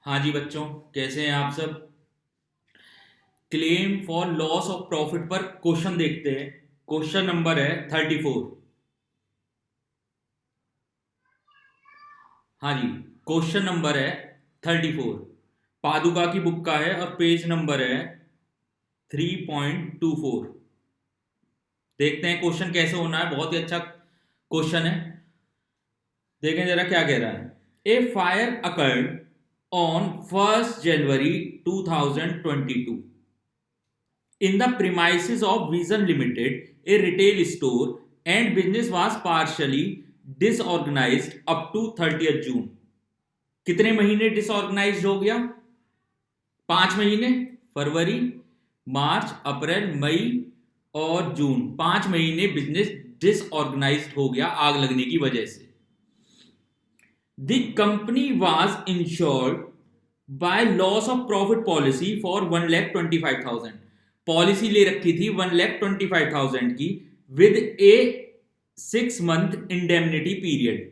हाँ जी बच्चों, कैसे हैं आप सब। Claim for loss of profit पर क्वेश्चन देखते हैं। क्वेश्चन नंबर है 34। हाँ जी, क्वेश्चन नंबर है 34। पादुका की बुक का है और पेज नंबर है 3.24। देखते हैं क्वेश्चन कैसे होना है। बहुत ही अच्छा क्वेश्चन है। देखें जरा क्या कह रहा है। A fire occurred on 1 January 2022 in the premises of Vision Limited, a retail store, and business was partially disorganized up to 30th June. कितने महीने डिसऑर्गेनाइज्ड हो गया? 5 महीने। फरवरी, मार्च, अप्रैल, मई और जून। 5 महीने बिजनेस डिसऑर्गेनाइज्ड हो गया आग लगने की वजह से। The company was insured by loss of profit policy for 1,25,000। Policy ले रखी थी 1,25,000 की with A 6 month indemnity period.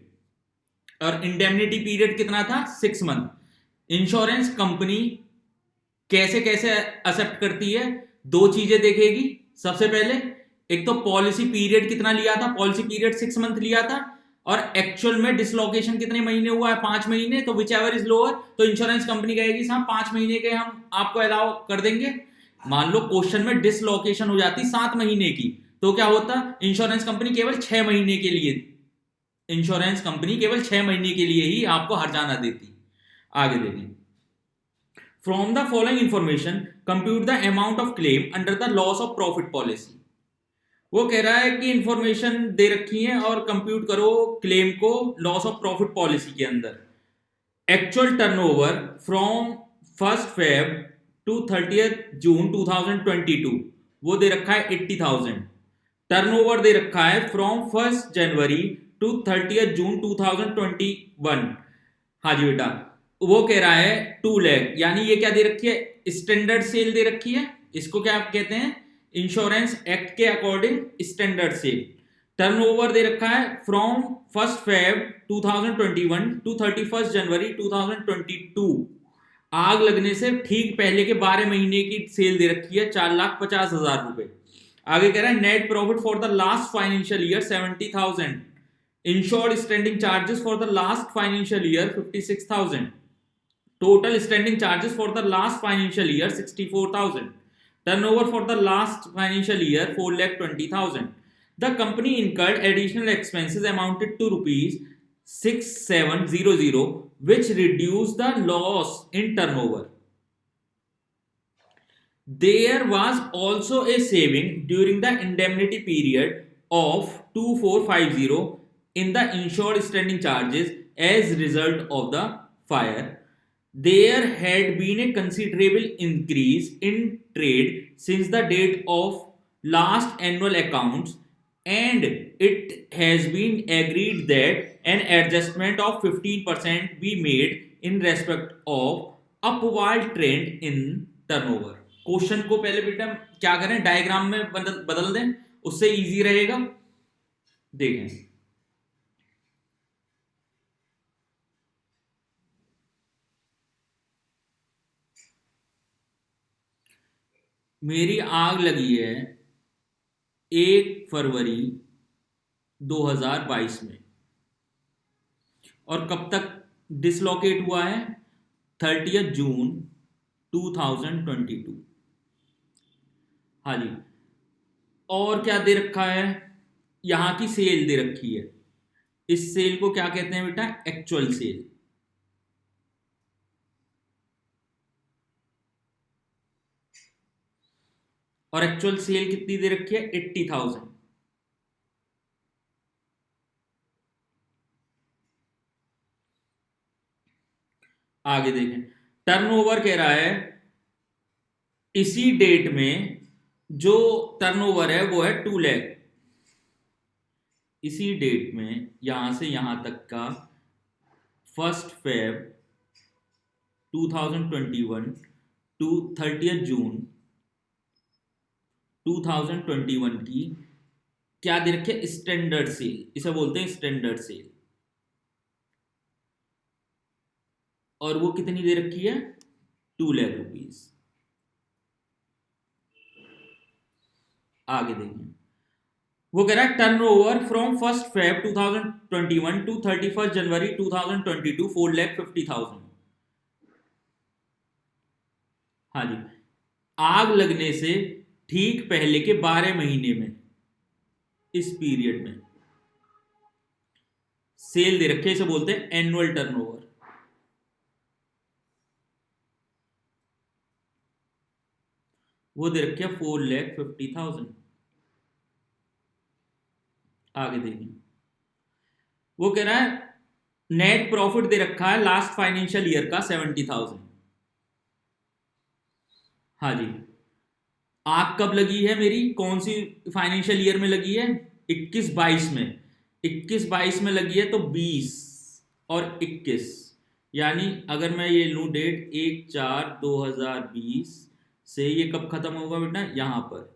और इंडेमनिटी पीरियड कितना था? 6 मंथ। इंश्योरेंस कंपनी कैसे कैसे एक्सेप्ट करती है? दो चीजें देखेगी। सबसे पहले एक तो पॉलिसी पीरियड कितना लिया था, पॉलिसी पीरियड 6 मंथ लिया था, और एक्चुअल में डिसलोकेशन कितने महीने हुआ है? 5 महीने। तो विच एवर इज लोअर, तो इंश्योरेंस कंपनी कहेगी साहब 5 महीने के हम आपको अलाउ कर देंगे। मान लो क्वेश्चन में डिसलोकेशन हो जाती 7 महीने की, तो क्या होता? इंश्योरेंस कंपनी केवल 6 महीने के लिए, इंश्योरेंस कंपनी केवल 6 महीने के लिए ही आपको हर्जाना देती। आगे देखें। From the following information compute the amount of claim under the loss of profit policy. वो कह रहा है कि इंफॉर्मेशन दे रखी है और कंप्यूट करो क्लेम को लॉस ऑफ प्रॉफिट पॉलिसी के अंदर। Actual turnover from 1 Feb two 30 जून 2022 वो दे रखा है 80,000। टर्नओवर दे रखा है फ्रॉम 1 जनवरी टू 30 जून 2021। हाँ जी बेटा, वो कह रहा है 2 लाख। यानी ये क्या दे रखी है? स्टैंडर्ड सेल दे रखी है। इसको क्या आप कहते हैं? इंश्योरेंस एक्ट के अकॉर्डिंग स्टैंडर्ड सेल। टर्नओवर दे रखा है फ्रॉम 1 फेब 2021 टू 31 जनवरी 2022। आग लगने से ठीक पहले के 12 महीने की सेल दे रखी है 4,50,000 रुपए। आगे कह रहा है net profit for the last financial year 70,000। Insured standing charges for the last financial year 56,000। Total standing charges for the last financial year 64,000। Turnover for the last financial year 4,20,000। The company incurred additional expenses amounted to rupees 6,700, which reduced the loss in turnover. There was also a saving during the indemnity period of 2,450 in the insured standing charges as result of the fire. There had been a considerable increase in trade since the date of last annual accounts, and it has been agreed that an adjustment of 15% be made in respect of upward trend in turnover. Question को पहले बेटा क्या करें, diagram में बदल दें, उससे easy रहेगा। देखें, मेरी आग लगी है 1 फरवरी 2022 में, और कब तक डिसलोकेट हुआ है? 30 जून 2022। हाँ जी। और क्या दे रखा है? यहां की सेल दे रखी है। इस सेल को क्या कहते हैं बेटा? Actual sale. और एक्चुअल सेल कितनी दे रखी है? 80,000। आगे देखें, टर्नओवर कह रहा है इसी डेट में जो टर्नओवर है वो है 2 लाख। इसी डेट में यहां से यहां तक का 1 फेब 2021 टू 30 जून 2021 की क्या दे रखे? Standard sale. इसे बोलते हैं स्टैंडर्ड सेल। और वो कितनी दे रखी है, 2 लाख रुपीज। आगे देखें, वो कह रहा है टर्नओवर फ्रॉम 1 Feb 2021 टू 31 जनवरी 2022 4,50,000। हाँ जी, आग लगने से ठीक पहले के 12 महीने में, इस पीरियड में सेल दे रखे, इसे बोलते हैं एनुअल टर्नओवर। वो दे रखे 4,50,000। आगे देखिए, वो कह रहा है नेट प्रॉफिट दे रखा है लास्ट फाइनेंशियल ईयर का 70,000। हाँ जी, आग कब लगी है मेरी, कौन सी फाइनेंशियल ईयर में लगी है, 21-22 में। 21-22 में लगी है तो 20 और 21, यानी अगर मैं ये लूं डेट 1/4/2020 से, ये कब खत्म होगा बेटा, यहां पर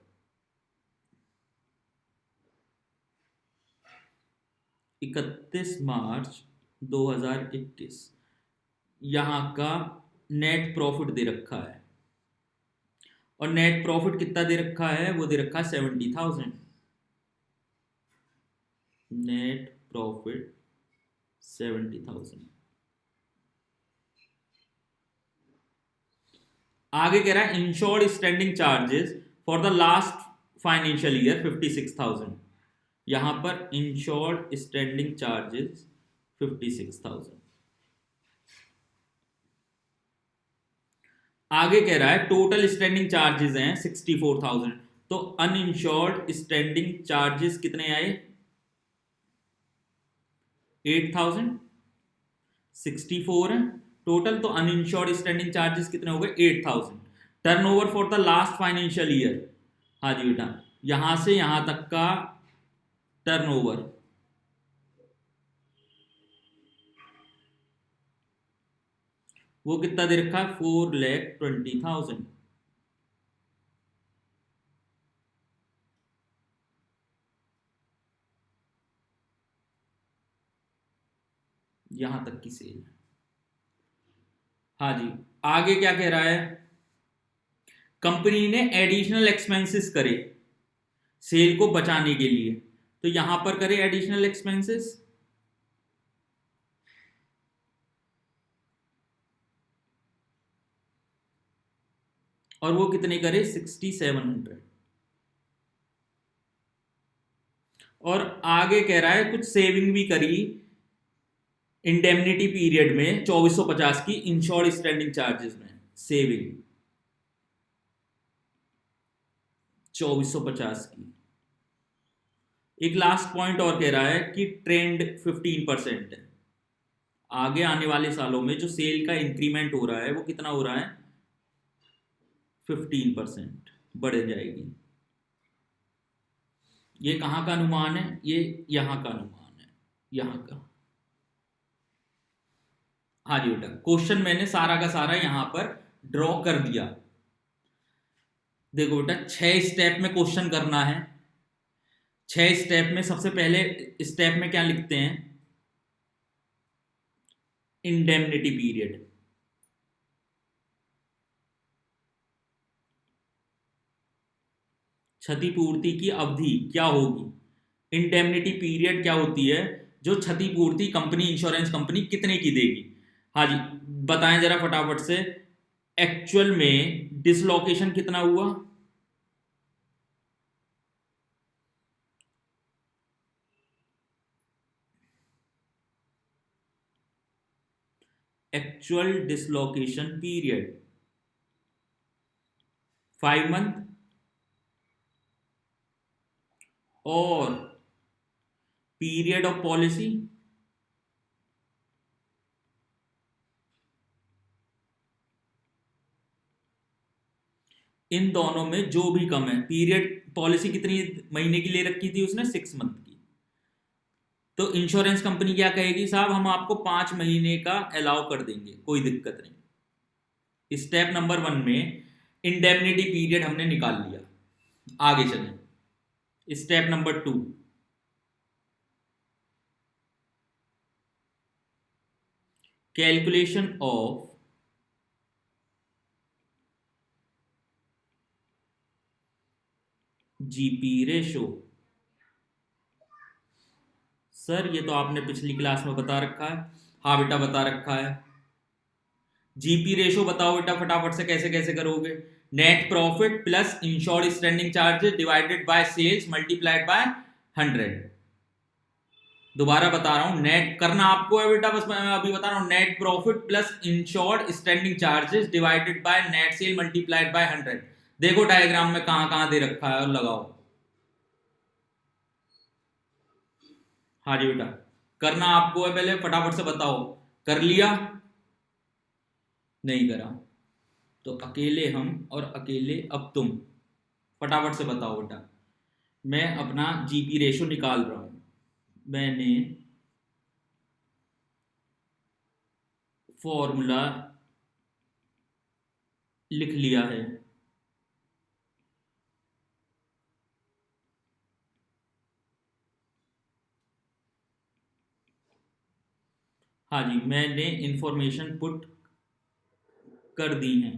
31 मार्च 2021, यहां का नेट प्रॉफिट दे रखा है। और नेट प्रॉफिट कितना दे रखा है, वो दे रखा है 70,000। Net profit 70,000। आगे कह रहा है insured standing charges for the last financial year 56,000। यहां पर इंश्योर्ड स्टैंडिंग चार्जेस 56,000। आगे कह रहा है टोटल स्टैंडिंग चार्जेस हैं 64,000, तो अनइंश्योर्ड स्टैंडिंग चार्जेस कितने आए, 8,000। 64 है टोटल, तो अनइंश्योर्ड स्टैंडिंग चार्जेस कितने हो गए, 8,000। Turnover for the last financial year, हाँ जी बेटा, यहां से यहां तक का टर्नओवर, वो कितना दे रखा है, 4,20,000। यहां तक की सेल। हाँ जी, आगे क्या कह रहा है, कंपनी ने एडिशनल एक्सपेंसेस करे सेल को बचाने के लिए, तो यहां पर करे एडिशनल एक्सपेंसेस, और वो कितने करे, 6,700। और आगे कह रहा है कुछ सेविंग भी करी इंडेमनिटी पीरियड में 2,450 की इंश्योर्ड स्टैंडिंग चार्जेस में, सेविंग 2,450 की। एक लास्ट पॉइंट और कह रहा है कि ट्रेंड 15% है, आगे आने वाले सालों में जो सेल का इंक्रीमेंट हो रहा है वो कितना हो रहा है, 15% बढ़ जाएगी। ये कहां का अनुमान है, ये यहां का अनुमान है, यहां का। हाँ जी बेटा, क्वेश्चन मैंने सारा का सारा यहां पर ड्रॉ कर दिया। देखो बेटा, 6 स्टेप में क्वेश्चन करना है। 6 स्टेप में सबसे पहले स्टेप में क्या लिखते हैं, इंडेमनिटी पीरियड, क्षतिपूर्ति की अवधि क्या होगी। इंडेमनिटी पीरियड क्या होती है, जो क्षतिपूर्ति कंपनी, इंश्योरेंस कंपनी कितने की देगी। हाँ जी, बताएं जरा फटाफट से, एक्चुअल में डिसलोकेशन कितना हुआ, एक्चुअल डिसलोकेशन पीरियड 5 मंथ, और पीरियड ऑफ पॉलिसी इन दोनों में जो भी कम है, पीरियड पॉलिसी कितनी महीने की ले रखी थी उसने, 6 मंथ की, तो इंश्योरेंस कंपनी क्या कहेगी, साहब हम आपको 5 महीने का अलाउ कर देंगे, कोई दिक्कत नहीं। स्टेप नंबर 1 में इंडेमनिटी पीरियड हमने निकाल लिया। आगे चलें, step number 2, calculation of GP ratio. Sir ये तो आपने पिछली क्लास में बता रखा है। हाँ बेटा बता रखा है। जीपी रेशो बताओ बेटा फटाफट से, कैसे कैसे करोगे। Net profit plus insured standing charges divided by sales multiplied by 100। दोबारा बता रहा हूं, नेट करना आपको है बेटा, बस मैं अभी बता रहा हूं। Net profit plus insured standing charges divided by net cell multiplied by 100। देखो डायग्राम में कहां कहां दे रखा है और लगाओ। हाँ जी बेटा, करना आपको है, पहले फटाफट से बताओ। कर लिया? नहीं करा तो अकेले हम और अकेले अब तुम। फटाफट से बताओ बेटा। मैं अपना जीपी रेशो निकाल रहा हूं। मैंने फॉर्मूला लिख लिया है। हाँ जी, मैंने इंफॉर्मेशन पुट कर दी है।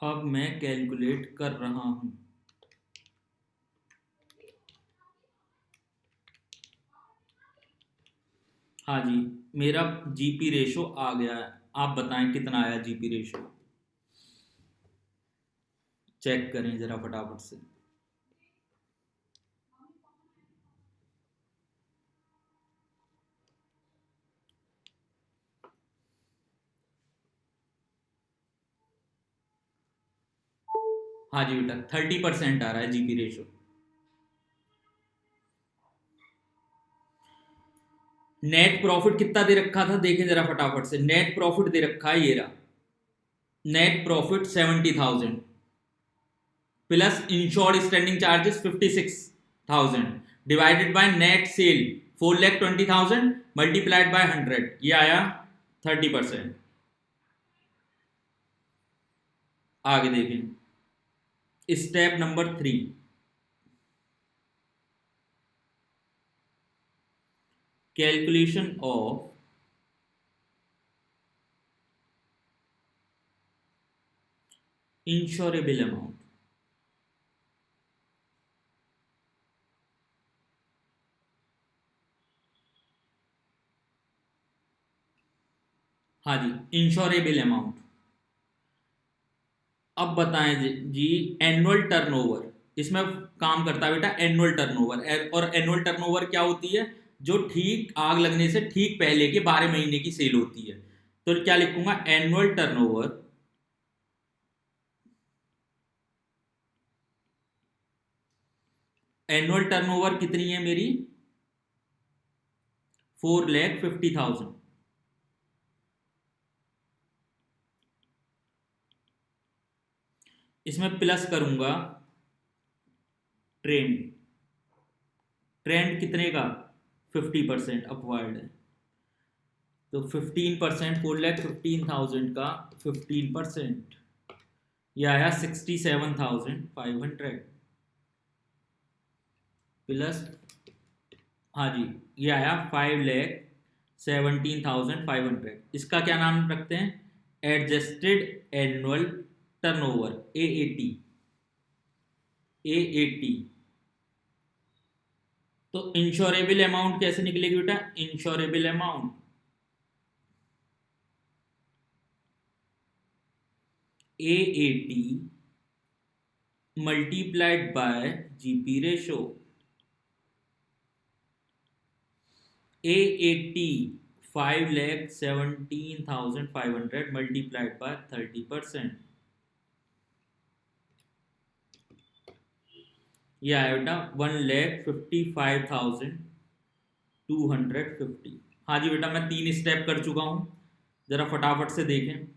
अब मैं कैलकुलेट कर रहा हूं। हाँ जी, मेरा जीपी रेशो आ गया है। आप बताएं कितना आया जीपी रेशो। चेक करें जरा फटाफट से। हाँ जी बेटा, 30% आ रहा है जीपी रेशो। नेट प्रॉफिट कितना दे रखा था, देखें जरा फटाफट से। नेट प्रॉफिट दे रखा है, ये रहा। Net profit 70,000 plus insured standing charges 56,000 divided by net cell 4,20,000 multiplied by 100, ये आया 30%। आगे देखें step number 3। Calculation of insurable amount. हाँ जी, इंश्योरेबल अमाउंट। अब बताएं जी, एनुअल टर्नओवर इसमें काम करता है बेटा। एनुअल टर्नओवर, और एनुअल टर्नओवर क्या होती है? जो ठीक आग लगने से ठीक पहले के 12 महीने की सेल होती है। तो क्या लिखूंगा? एनुअल टर्नओवर एनुअल टर्नओवर कितनी है मेरी? 4,50,000। इसमें प्लस करूंगा ट्रेंड। ट्रेंड कितने का? 50% अपवर्ड है। तो 15%, 4,15,000 का 15%, यह आया 67,500 प्लस। हाँ जी, ये आया 5,17,500। इसका क्या नाम रखते हैं? Adjusted annual turnover, AAT। AAT। तो इंश्योरेबल अमाउंट कैसे निकलेगी बेटा? Insurable amount AAT multiplied by GP ratio. AAT 5,17,500 multiplied by 30%, ये आया बेटा 1,55,250। हाँ जी बेटा, मैं 3 स्टेप कर चुका हूं, जरा फटाफट से देखें।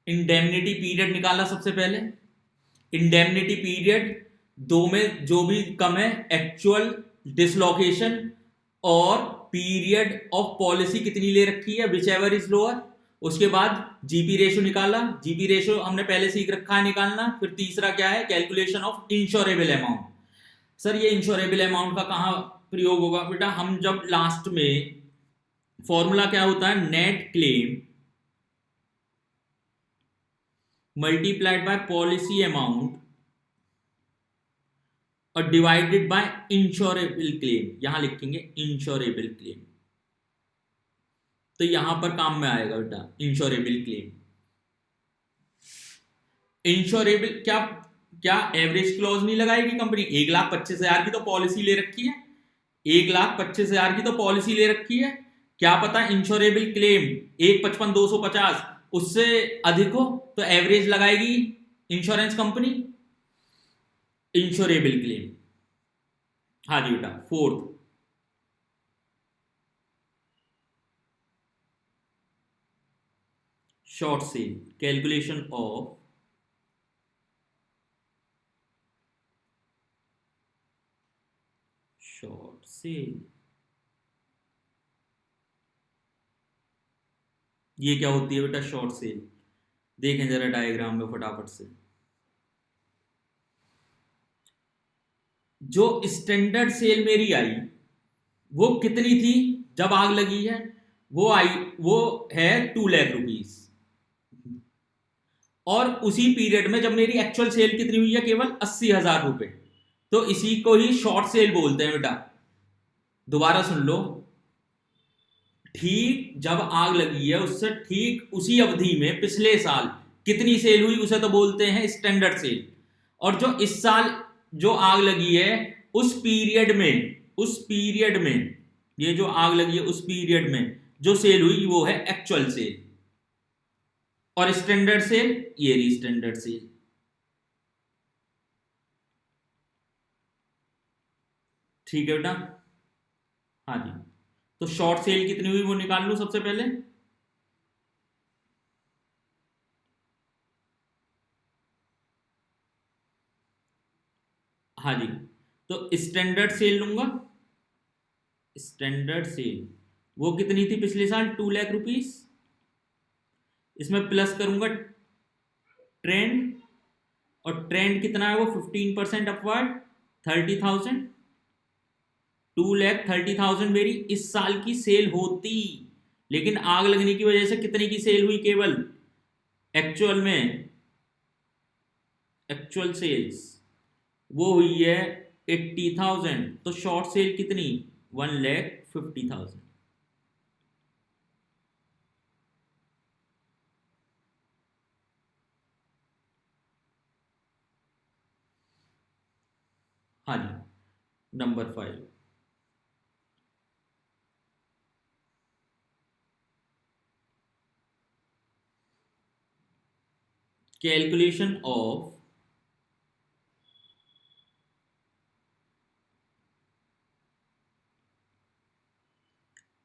इंडेमनिटी पीरियड निकाला सबसे पहले। इंडेमनिटी पीरियड, दो में जो भी कम है, एक्चुअल डिसलोकेशन, और पीरियड ऑफ पॉलिसी कितनी ले रखी है, विच एवर इज लोअर। उसके बाद जीपी रेशो निकाला, जीपी रेशो हमने पहले सीख रखा है निकालना। फिर तीसरा क्या है, calculation of insurable amount. Sir ये इंश्योरेबल अमाउंट का कहां प्रयोग होगा बेटा, हम जब लास्ट में फॉर्मूला क्या होता है, net claim multiplied by policy amount और डिवाइडेड बाय इंश्योरेबल क्लेम, यहां लिखेंगे इंश्योरेबल क्लेम, तो यहां पर काम में आएगा बेटा इंश्योरेबल क्लेम। इंश्योरेबल क्या, क्या एवरेज क्लॉज नहीं लगाएगी कंपनी? 1,25,000 की तो पॉलिसी ले रखी है, 1,25,000 की तो पॉलिसी ले रखी है, क्या पता इंश्योरेबल क्लेम 1,55,250 उससे अधिक हो, तो एवरेज लगाएगी इंश्योरेंस कंपनी इंश्योरेबल क्लेम। हाँ जी बेटा, fourth short cell, calculation of short cell. ये क्या होती है बेटा शॉर्ट सेल, देखें जरा डायग्राम में फटाफट से। जो स्टैंडर्ड सेल मेरी आई वो कितनी थी जब आग लगी है, वो आई, वो है 2 लाख रुपीस, और उसी पीरियड में जब मेरी एक्चुअल सेल कितनी हुई है, केवल 80,000 रुपए, तो इसी को ही शॉर्ट सेल बोलते हैं बेटा। दोबारा सुन लो, ठीक जब आग लगी है उससे ठीक उसी अवधि में पिछले साल कितनी सेल हुई उसे तो बोलते हैं स्टैंडर्ड सेल, और जो इस साल जो आग लगी है उस पीरियड में, उस पीरियड में, ये जो आग लगी है उस पीरियड में जो सेल हुई वो है एक्चुअल सेल, और स्टैंडर्ड सेल ये रही स्टैंडर्ड सेल। ठीक है बेटा, हाँ जी। तो शॉर्ट सेल कितनी हुई वो निकाल लो सबसे पहले। हाँ जी, तो स्टैंडर्ड सेल लूंगा, स्टैंडर्ड सेल वो कितनी थी पिछले साल, 2 लाख रुपीस, इसमें प्लस करूंगा ट्रेंड, और ट्रेंड कितना है वो 15% अपवर्ड, 30,000, 2,30,000 मेरी इस साल की सेल होती, लेकिन आग लगने की वजह से कितने की सेल हुई केवल एक्चुअल में, एक्चुअल सेल्स वो हुई है 80,000, तो शॉर्ट सेल कितनी, 1,50,000। हाँ जी, number 5, calculation of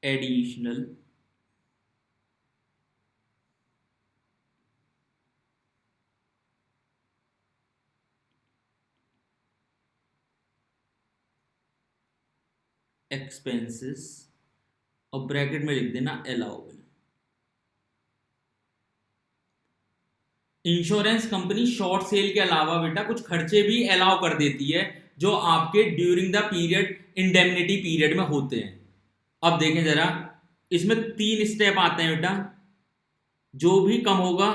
additional expenses, और ब्रैकेट में लिख देना allowable. Insurance company short sale के अलावा बेटा कुछ खर्चे भी अलाउ कर देती है जो आपके during the period indemnity period में होते हैं। अब देखें जरा, इसमें 3 स्टेप आते हैं बेटा, जो भी कम होगा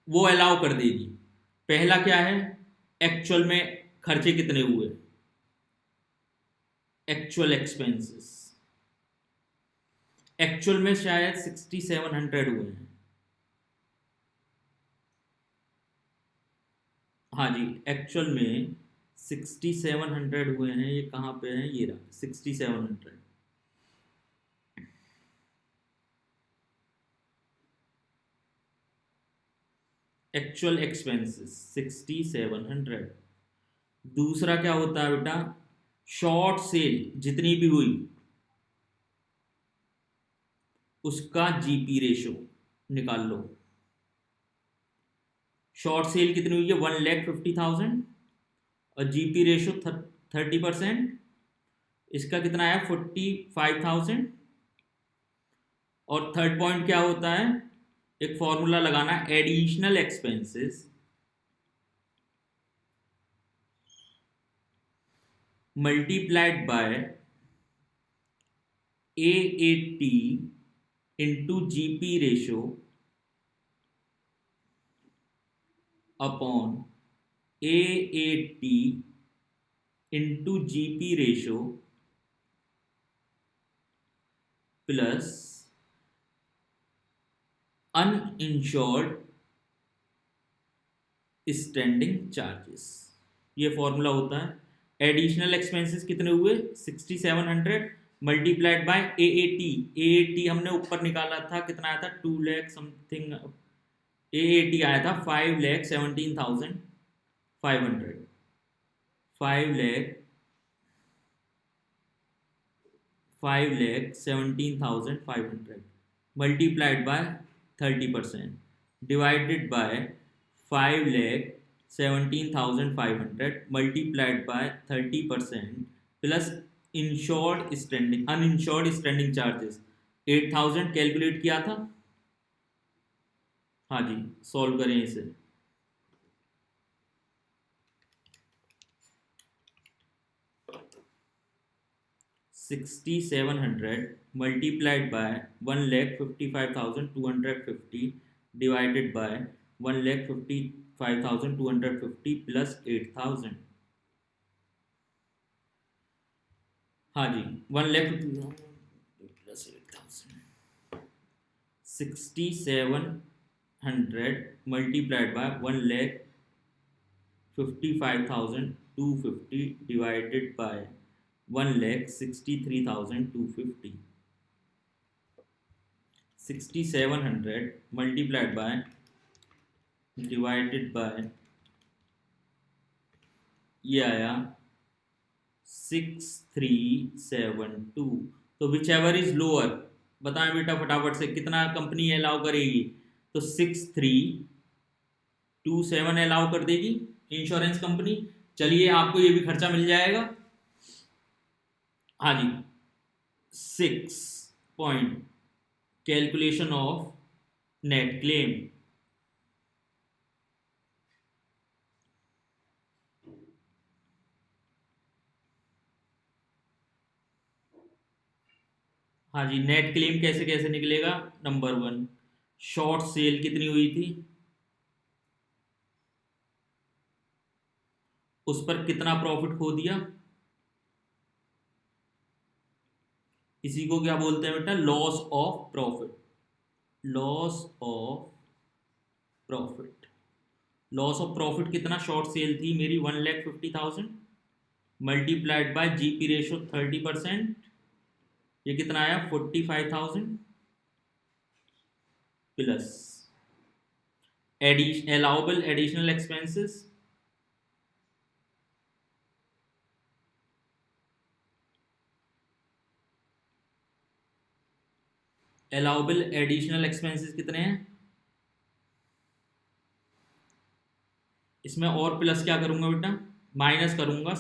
वो अलाउ कर देगी। पहला क्या है, एक्चुअल में खर्चे कितने हुए, एक्चुअल एक्सपेंसेस, एक्चुअल में शायद 6,700 हुए हैं, हाँ जी एक्चुअल में 6,700 हुए हैं, ये कहाँ पे है, ये रहा 6,700। Actual expenses 6,700। दूसरा क्या होता है बेटा, शॉर्ट सेल जितनी भी हुई उसका जीपी रेशो निकाल लो, शॉर्ट सेल कितनी हुई है 1,50,000 और जीपी रेशो 30%, इसका कितना है 45,000। और थर्ड पॉइंट क्या होता है, एक फॉर्मूला लगाना, additional expenses multiplied by AAT into GP ratio upon AAT into GP ratio plus uninsured standing charges. ये फॉर्मूला होता है। एडिशनल एक्सपेंसेस कितने हुए 6700 मल्टीप्लाइड बाय AAT हमने ऊपर निकाला था, कितना आया था 2 लाख समथिंग, AAT आया था 5,17,500, 5,17,500 multiplied by 30% divided by 5,17,500 multiplied by 30% plus uninsured standing charges 8,000 calculate किया था। हाँ जी, सॉल्व करें इसे। $6,700 multiplied by 1,55,250 divided by 1,55,250 plus 8,000। हाँ जी, 1,50,000 plus 8,000, 6,700 multiplied by 1,55,250 divided by 1,63,250, 6,700 multiplied by divided by ये आया 6,372। तो विच एवर इज लोअर, बताएं बेटा फटाफट से कितना कंपनी अलाउ करेगी, तो 6,327 अलाउ कर देगी इंश्योरेंस कंपनी। चलिए आपको ये भी खर्चा मिल जाएगा। हाँ जी, 6 point calculation of net claim. हाँ जी, नेट क्लेम कैसे कैसे निकलेगा। नंबर 1, शॉर्ट सेल कितनी हुई थी, उस पर कितना प्रॉफिट खो दिया, इसी को क्या बोलते हैं बेटा, loss of profit. Loss of profit, loss of profit कितना, शॉर्ट सेल थी मेरी 1,50,000 मल्टीप्लाइड बाय जीपी रेशो 30%, ये कितना आया 45,000 plus allowable additional expenses allowable additional expenses कितने हैं, इसमें और प्लस क्या करूंगा बेटा, माइनस करूंगा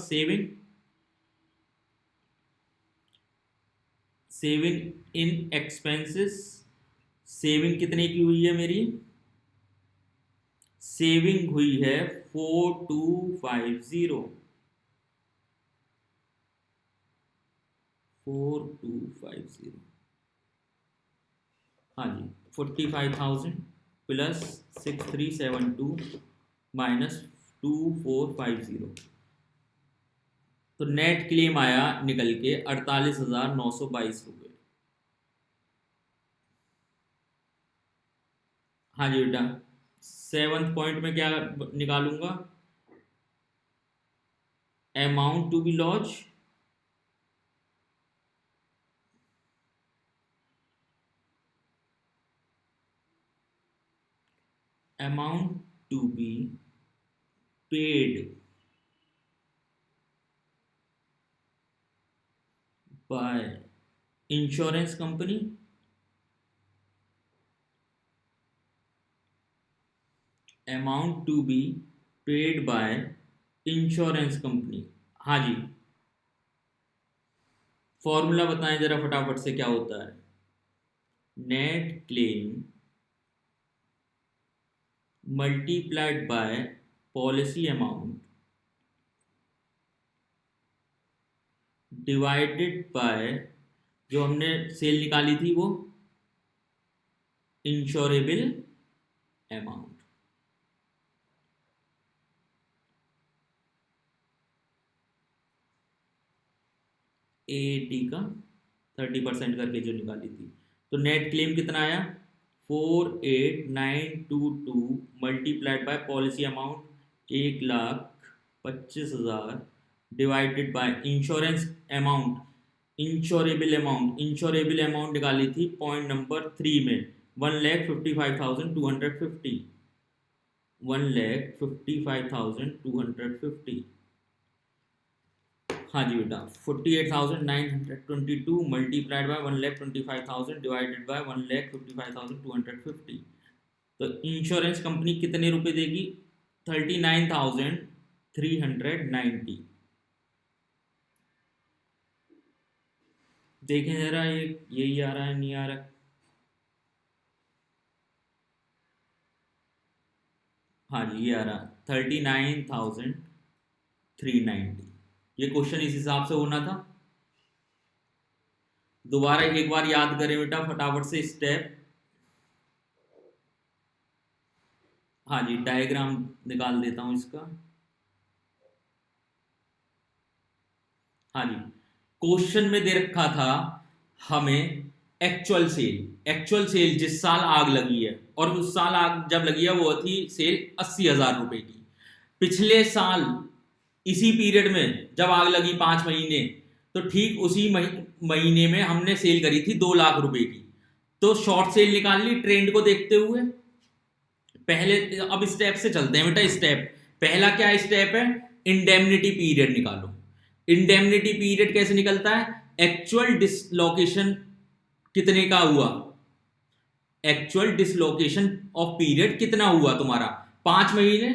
सेविंग इन एक्सपेंसेस। सेविंग कितने की हुई है मेरी, सेविंग हुई है 4,250, 4,250। हाँ जी, 45,000 प्लस 6,372 माइनस 2,450, तो नेट क्लेम आया निकल के 48,922 रुपये। हाँ जी बेटा, 7th पॉइंट में क्या निकालूंगा, amount to be lodged, amount to be paid by insurance company amount to be paid by insurance company. हाँ जी, फॉर्मूला बताएं जरा फटाफट से, क्या होता है? Net claim multiplied by policy amount divided by, जो हमने सेल निकाली थी वो इंश्योरेबल अमाउंट। AAT का 30% करके जो निकाली थी, तो नेट क्लेम कितना आया? 48,922 multiplied by policy amount 1,25,000 divided by insurance amount, insurable amount निकाली थी पॉइंट नंबर 3 में 1,55,250, 1,55,250। हाँ जी बेटा, 48,922 मल्टीप्लाइड बाय 1,25,000 डिवाइडेड बाय 1,55,250। तो इंश्योरेंस कंपनी कितने रुपए देगी? 39,390। देखें जरा, ये यही आ रहा है, नहीं आ रहा? हाँ जी, ये आ रहा 39,390। ये क्वेश्चन इस हिसाब से होना था। दोबारा एक बार याद करें बेटा फटाफट से स्टेप। हाँ जी, डायग्राम निकाल देता हूं इसका। हाँ जी, क्वेश्चन में दे रखा था हमें एक्चुअल सेल जिस साल आग लगी है, और उस साल आग जब लगी है वो थी सेल 80,000 रुपए की। पिछले साल इसी पीरियड में जब आग लगी 5 महीने, तो ठीक उसी महीने में हमने सेल करी थी 2 लाख रुपए की। तो शॉर्ट सेल निकाल ली ट्रेंड को देखते हुए। पहले अब स्टेप से चलते हैं बेटा। स्टेप पहला क्या स्टेप है? इंडेमनिटी पीरियड निकालो। इंडेमनिटी पीरियड कैसे निकलता है? एक्चुअल डिसलोकेशन कितने का हुआ, एक्चुअल डिसलोकेशन ऑफ पीरियड कितना हुआ तुम्हारा? 5 महीने,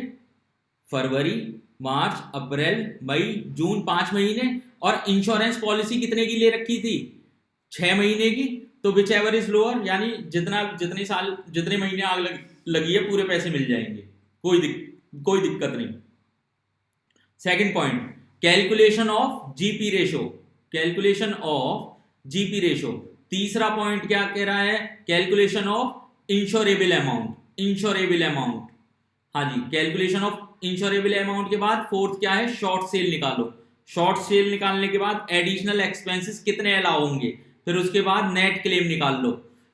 फरवरी, मार्च, अप्रैल, मई, जून, 5 महीने। और इंश्योरेंस पॉलिसी कितने की ले रखी थी? 6 महीने की। तो विच एवर इज लोअर, यानी जितने महीने आग लगी है पूरे पैसे मिल जाएंगे, कोई दिक्कत नहीं। Second point, calculation of GP ratio. तीसरा पॉइंट क्या कह रहा है? Calculation of insurable amount. हाँ जी, कैलकुलेशन ऑफ इंश्योरेबल अमाउंट के बाद फोर्थ क्या है? शॉर्ट सेल निकालो। शॉर्ट सेल निकालने के बाद एडिशनल एक्सपेंसेस कितने अलाउ होंगे, फिर उसके बाद नेट क्लेम निकाल लो।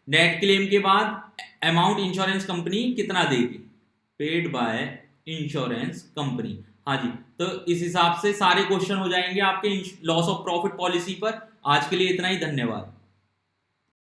नेट क्लेम के बाद अमाउंट इंश्योरेंस कंपनी कितना देगी, पेड बाय इंश्योरेंस कंपनी। हाँ जी, तो इस हिसाब से सारे क्वेश्चन हो जाएंगे आपके लॉस ऑफ प्रॉफिट पॉलिसी पर। आज के लिए इतना ही, धन्यवाद।